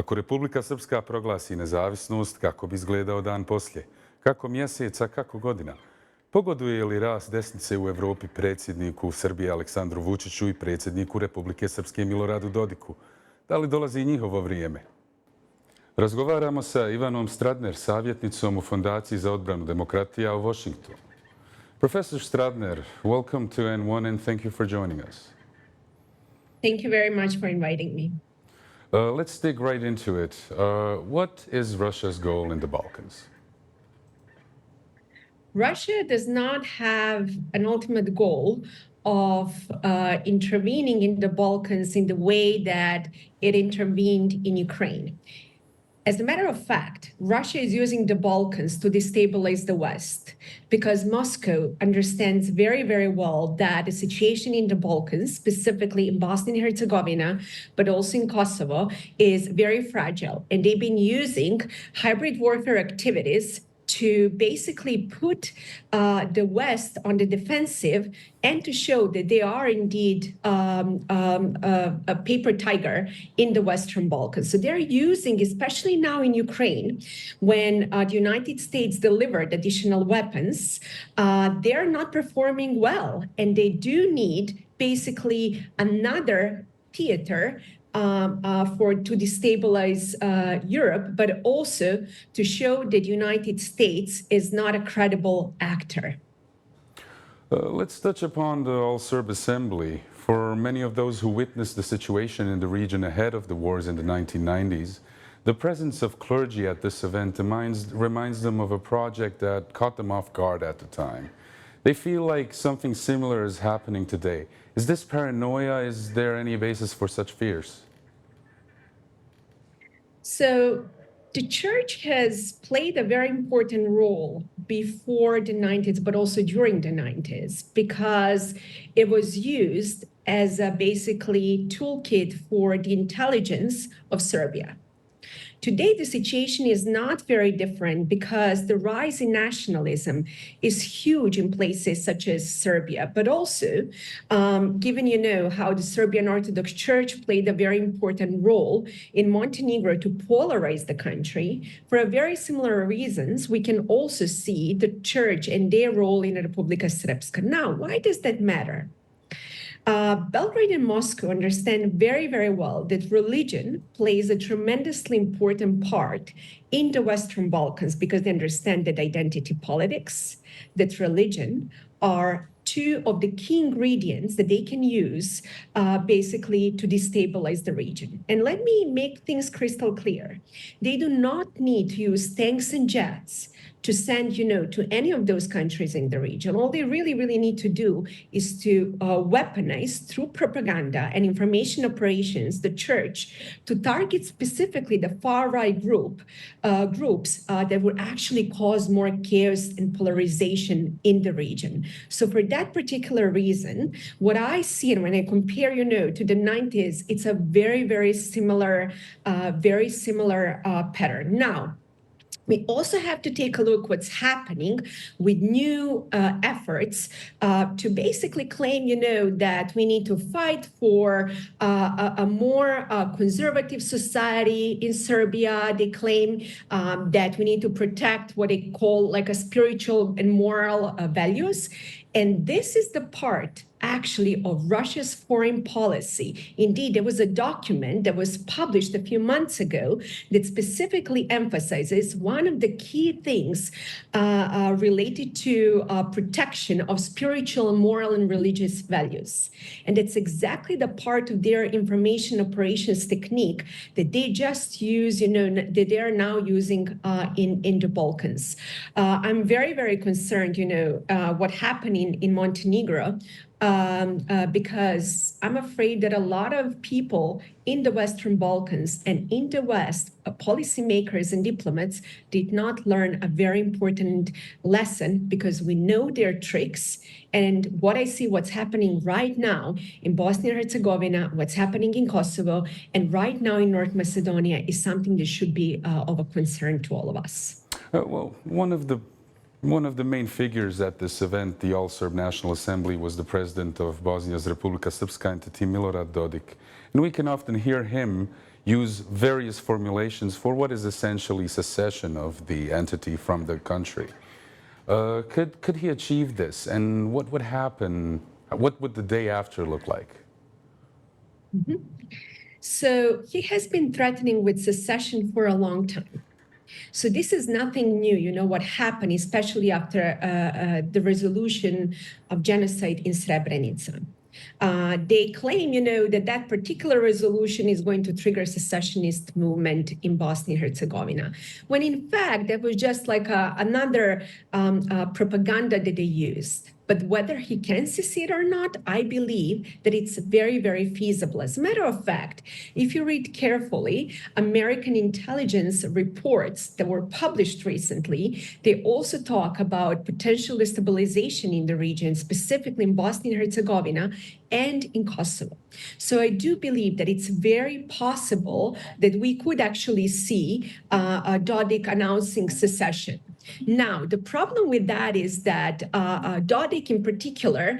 Ako Republika Srpska proglasi nezavisnost, kako bi izgledao dan poslije? Kako mjeseca, kako godina? Pogoduje li rast desnice u Evropi predsjedniku Srbije Aleksandru Vučiću i predsjedniku Republike Srpske Miloradu Dodiku? Da li dolazi njihovo vrijeme? Razgovaramo sa Ivanom Stradner, savjetnicom u Fondaciji za odbranu demokratija u Washingtonu. Professor Stradner, welcome to N1 and thank you for joining us. Thank you very much for inviting me. Let's dig right into it. What is Russia's goal in the Balkans? Russia does not have an ultimate goal of intervening in the Balkans in the way that it intervened in Ukraine. As a matter of fact, Russia is using the Balkans to destabilize the West because Moscow understands very, very well that the situation in the Balkans, specifically in Bosnia and Herzegovina, but also in Kosovo, is very fragile. And they've been using hybrid warfare activities to basically put the West on the defensive and to show that they are indeed a paper tiger in the Western Balkans. So they're using, especially now in Ukraine, when the United States delivered additional weapons, they're not performing well. And they do need basically another theater to destabilize Europe, but also to show that the United States is not a credible actor. Let's touch upon the All-Serb Assembly. For many of those who witnessed the situation in the region ahead of the wars in the 1990s, the presence of clergy at this event reminds them of a project that caught them off guard at the time. They feel like something similar is happening today. Is this paranoia? Is there any basis for such fears? So the church has played a very important role before the 90s, but also during the 90s, because it was used as a basically toolkit for the intelligence of Serbia. Today, the situation is not very different because the rise in nationalism is huge in places such as Serbia, but also given, how the Serbian Orthodox Church played a very important role in Montenegro to polarize the country. For very similar reasons, we can also see the church and their role in Republika Srpska. Now, why does that matter? Belgrade and Moscow understand very, very well that religion plays a tremendously important part in the Western Balkans because they understand that identity politics, that religion are two of the key ingredients that they can use basically to destabilize the region. And let me make things crystal clear. They do not need to use tanks and jets to send, to any of those countries in the region. All they really, really need to do is to weaponize through propaganda and information operations the church to target specifically the far-right groups that would actually cause more chaos and polarization in the region. So for that particular reason, what I see, and when I compare, to the 90s, it's a very, very similar pattern. Now, we also have to take a look what's happening with new efforts to basically claim, that we need to fight for a more conservative society in Serbia. They claim that we need to protect what they call like a spiritual and moral values. And this is the part actually of Russia's foreign policy. Indeed, there was a document that was published a few months ago that specifically emphasizes one of the key things related to protection of spiritual, moral, and religious values. And it's exactly the part of their information operations technique that they just use, that they are now using in the Balkans. I'm very, very concerned, what happened in Montenegro, because I'm afraid that a lot of people in the Western Balkans and in the West, policymakers and diplomats did not learn a very important lesson because we know their tricks. And what I see, what's happening right now in Bosnia and Herzegovina, what's happening in Kosovo, and right now in North Macedonia is something that should be of a concern to all of us. Well, one of the main figures at this event, the All-Serb National Assembly, was the president of Bosnia's Republika Srpska entity, Milorad Dodik. And we can often hear him use various formulations for what is essentially secession of the entity from the country. Could he achieve this? And what would happen? What would the day after look like? So he has been threatening with secession for a long time. So this is nothing new. You know what happened, especially after the resolution of genocide in Srebrenica. They claim, that that particular resolution is going to trigger a secessionist movement in Bosnia and Herzegovina, when in fact that was just like another propaganda that they used. But whether he can secede or not, I believe that it's very, very feasible. As a matter of fact, if you read carefully, American intelligence reports that were published recently, they also talk about potential destabilization in the region, specifically in Bosnia and Herzegovina and in Kosovo. So I do believe that it's very possible that we could actually see Dodik announcing secession. Now, the problem with that is that Dodik in particular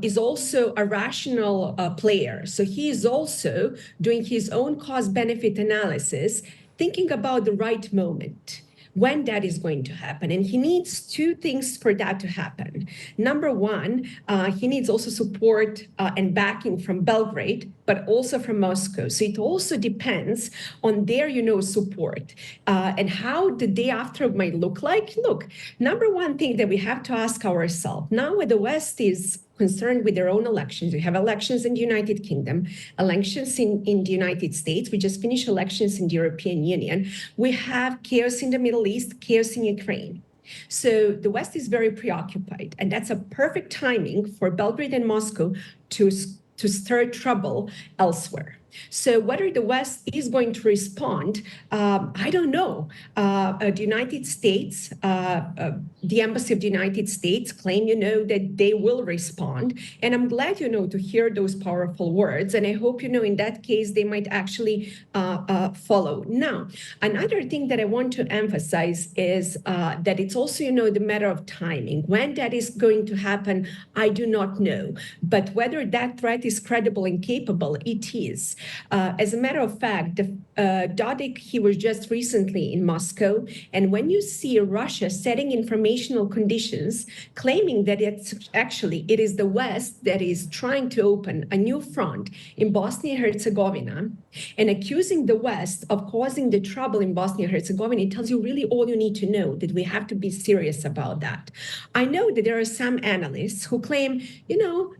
is also a rational player. So he is also doing his own cost-benefit analysis, thinking about the right moment when that is going to happen. And he needs two things for that to happen. Number one, he needs also support and backing from Belgrade, but also from Moscow. So it also depends on their, support and how the day after might look like. Look, number one thing that we have to ask ourselves, now when the West is concerned with their own elections. We have elections in the United Kingdom, elections in the United States. We just finished elections in the European Union. We have chaos in the Middle East, chaos in Ukraine. So the West is very preoccupied, and that's a perfect timing for Belgrade and Moscow to stir trouble elsewhere. So whether the West is going to respond, I don't know. The United States, the Embassy of the United States claim, that they will respond. And I'm glad, to hear those powerful words. And I hope, in that case, they might actually follow. Now, another thing that I want to emphasize is that it's also, the matter of timing. When that is going to happen, I do not know. But whether that threat is credible and capable, it is. As a matter of fact, Dodik, he was just recently in Moscow. And when you see Russia setting informational conditions, claiming that it is the West that is trying to open a new front in Bosnia and Herzegovina, and accusing the West of causing the trouble in Bosnia and Herzegovina, it tells you really all you need to know, that we have to be serious about that. I know that there are some analysts who claim,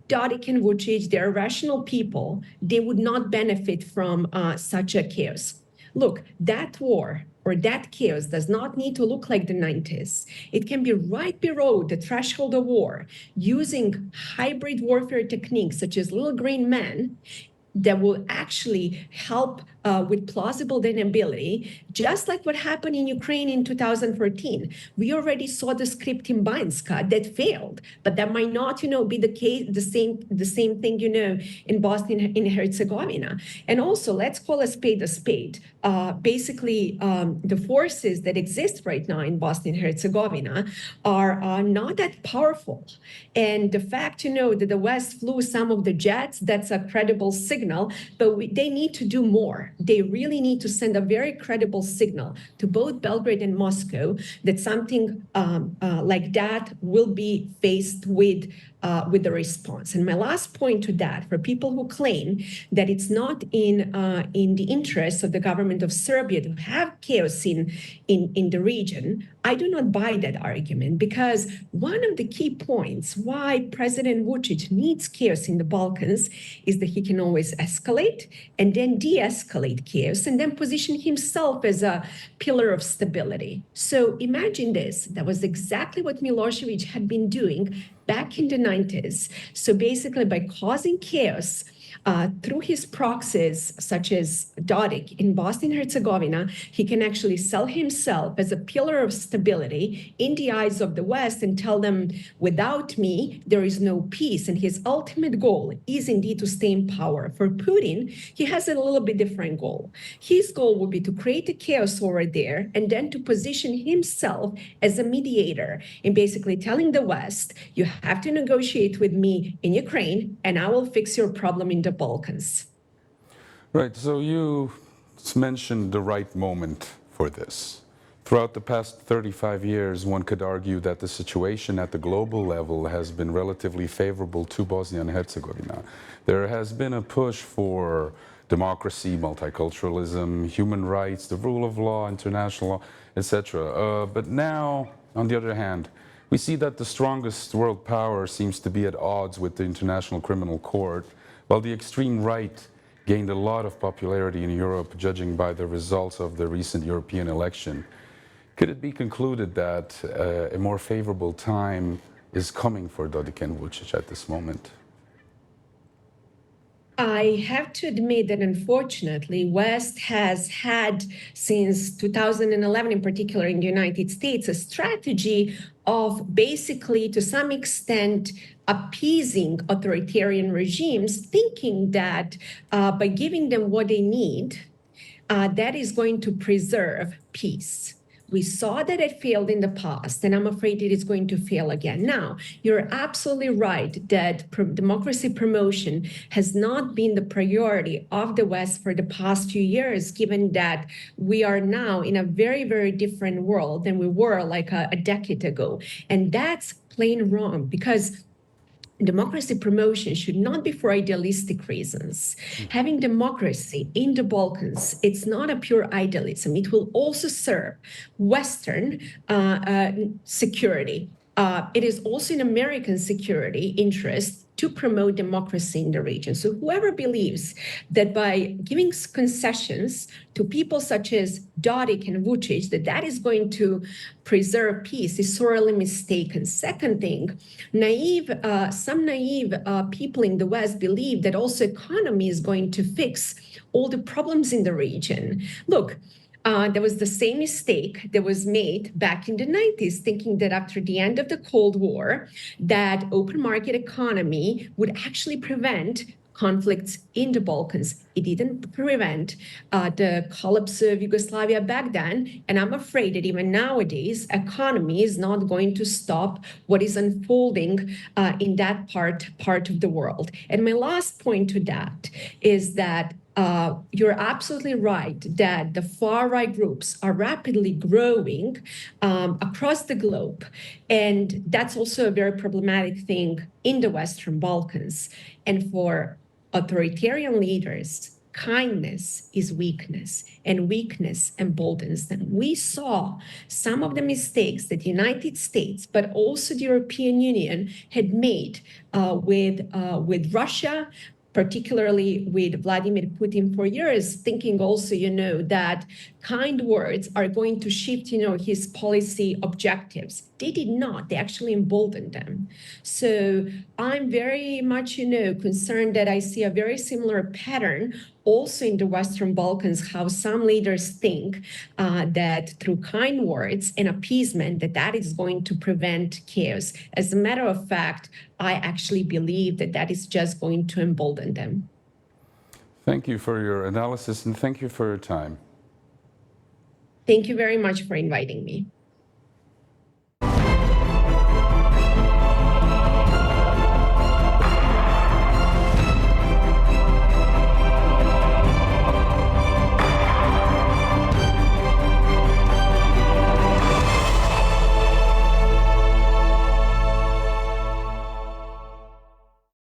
Dodik and Vucic, they're rational people. They would not benefit from such a chaos. Look, that war or that chaos does not need to look like the 90s. It can be right below the threshold of war, using hybrid warfare techniques such as little green men that will actually help with plausible deniability, just like what happened in Ukraine in 2014. We already saw the script in Banska that failed, but that might not, be the case, the same thing, in Bosnia and Herzegovina. And also, let's call a spade a spade. Basically, the forces that exist right now in Bosnia and Herzegovina are not that powerful. And the fact, that the West flew some of the jets, that's a credible signal, but they need to do more. They really need to send a very credible signal to both Belgrade and Moscow that something like that will be faced with the response. And my last point to that, for people who claim that it's not in the interest of the government of Serbia to have chaos in the region, I do not buy that argument, because one of the key points why President Vucic needs chaos in the Balkans is that he can always escalate and then de-escalate chaos and then position himself as a pillar of stability. So imagine this. That was exactly what Milosevic had been doing back in the 90s. So basically, by causing chaos through his proxies, such as Dodik in Bosnia and Herzegovina, he can actually sell himself as a pillar of stability in the eyes of the West and tell them, without me, there is no peace. And his ultimate goal is indeed to stay in power. For Putin, he has a little bit different goal. His goal would be to create a chaos over there and then to position himself as a mediator in basically telling the West, you have to negotiate with me in Ukraine and I will fix your problem in the Balkans. Right. So you mentioned the right moment for this. Throughout the past 35 years, one could argue that the situation at the global level has been relatively favorable to Bosnia and Herzegovina. There has been a push for democracy, multiculturalism, human rights, the rule of law, international law, etc. But now, on the other hand, we see that the strongest world power seems to be at odds with the International Criminal Court, while the extreme right gained a lot of popularity in Europe, judging by the results of the recent European election. Could it be concluded that a more favorable time is coming for Dodik and Vučić at this moment? I have to admit that unfortunately, West has had since 2011, in particular in the United States, a strategy of basically, to some extent, appeasing authoritarian regimes, thinking that by giving them what they need, that is going to preserve peace. We saw that it failed in the past, and I'm afraid it is going to fail again. Now, you're absolutely right that democracy promotion has not been the priority of the West for the past few years, given that we are now in a very, very different world than we were like a decade ago. And that's plain wrong, because democracy promotion should not be for idealistic reasons. Having democracy in the Balkans, it's not a pure idealism. It will also serve Western security. It is also in American security interest to promote democracy in the region. So whoever believes that by giving concessions to people such as Dodik and Vučić, that is going to preserve peace is sorely mistaken. Second thing, some naive people in the West believe that also economy is going to fix all the problems in the region. Look, there was the same mistake that was made back in the 90s, thinking that after the end of the Cold War, that open market economy would actually prevent conflicts in the Balkans. It didn't prevent the collapse of Yugoslavia back then. And I'm afraid that even nowadays, economy is not going to stop what is unfolding in that part of the world. And my last point to that is that you're absolutely right that the far-right groups are rapidly growing across the globe. And that's also a very problematic thing in the Western Balkans. And for authoritarian leaders, kindness is weakness, and weakness emboldens them. We saw some of the mistakes that the United States, but also the European Union had made with Russia, particularly with Vladimir Putin for years, thinking also, that kind words are going to shift, his policy objectives. They did not. They actually emboldened them. So I'm very much, concerned that I see a very similar pattern also in the Western Balkans, how some leaders think that through kind words and appeasement, that is going to prevent chaos. As a matter of fact, I actually believe that is just going to embolden them. Thank you for your analysis, and thank you for your time. Thank you very much for inviting me.